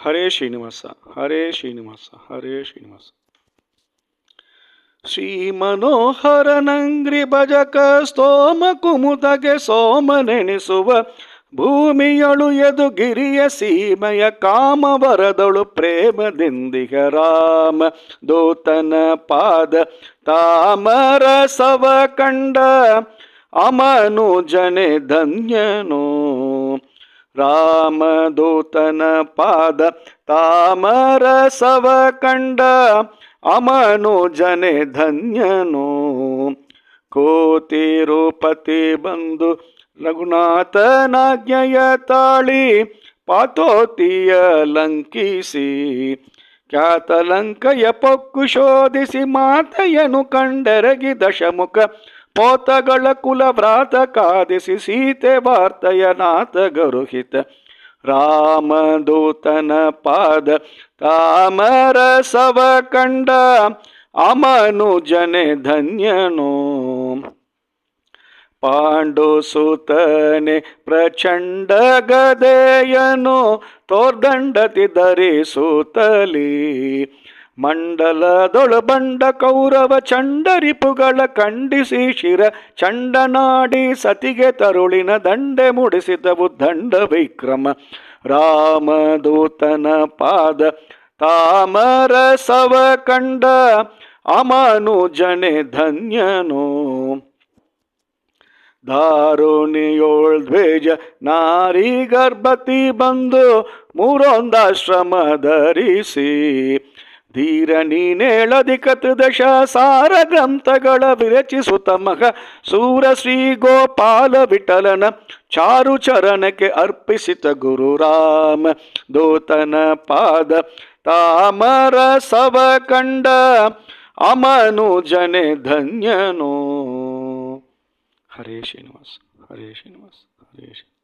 ಹರೇ ಶ್ರೀನಿವಾಸ ಹರೇ ಶ್ರೀನಿವಾಸ ಹರೇ ಶ್ರೀನಿವಾಸ. ಶ್ರೀ ಮನೋಹರನಂಗ್ರಿ ಭಜಕ ಸ್ತೋಮ ಕುಮುದಗೆ ಸೋಮನೆನಿಸುವ ಭೂಮಿಯಳು ಯದುಗಿರಿಯ ಸೀಮೆಯ ಕಾಮವರದಳು ಪ್ರೇಮದಿಂದಿಗ ರಾಮ ದೂತನ ಪಾದ ತಾಮರಸವ ಕಂಡ ಅಮನುಜನೆ ಧನ್ಯನೋ. ರಾಮದೂತನ ಪಾದ ತಾಮರಸವ ಕಂಡ ಅಮನುಜನೆ ಧನ್ಯನೋ. ಕೋತಿ ರೂಪತಿ ಬಂದು ರಘುನಾಥನಾಜ್ಞೆಯ ತಾಳಿ ಪಾತೋತಿಯ ಲಂಕಿಸಿ ಖ್ಯಾತ ಲಂಕೆಯ ಪೊಕ್ಕು ಶೋಧಿಸಿ ಮಾತೆಯನು ಕಂಡೆರಗಿ ದಶಮುಖ ಪೋತಗಳ ಕುಲವ್ರಾತ ಕಾದಿಸಿ ಸೀತೆ ವಾರ್ತೆಯ ನಾಥ ಗರುಹಿತ. ರಾಮದೂತನ ಪಾದ ತಾಮರಸವ ಕಂಡ ಅಮನುಜನೆ ಧನ್ಯನೋ. ಪಾಂಡುಸುತನೆ ಪ್ರಚಂಡ ಗದೆಯನು ತೋರ್ದಂಡತಿ ಧರಿಸುತ್ತಲೀ ಮಂಡಲದೊಳು ಬಂಡ ಕೌರವ ಚಂಡರಿಪುಗಳ ಖಂಡಿಸಿ ಶಿರ ಚಂಡನಾಡಿ ಸತಿಗೆ ತರುಳಿನ ದಂಡೆ ಮುಡಿಸಿದವು ದಂಡ ವಿಕ್ರಮ. ರಾಮದೂತನ ಪಾದ ತಾಮರಸವ ಕಂಡ ಅಮನುಜನೆ ಧನ್ಯನೋ. ದಾರುಣಿಯೋಳ್ ದ್ವೇಜ ನಾರಿ ಗರ್ಭತಿ ಬಂದು ಮೂರೊಂದಾಶ್ರಮ ಧರಿಸಿ ಧೀರ ನೀನೇಳದಿಕತ್ ದಶ ಸಾರ ಗ್ರಂಥಗಳ ವಿರಚಿಸುತ್ತ ಮಗ ಸೂರ ಶ್ರೀ ಗೋಪಾಲ ವಿಠಲನ ಚಾರು ಚರಣಕ್ಕೆ ಅರ್ಪಿಸಿತ ಗುರು ರಾಮ ದೂತನ ಪಾದ ತಾಮರಸವ ಕಂಡ ಅಮನುಜನೆ ಧನ್ಯನೋ. ಹರೇ ಶ್ರೀನಿವಾಸ ಹರೇ ಶ್ರೀನಿವಾಸ ಹರೇ ಶ್ರೀನಿವಾಸ.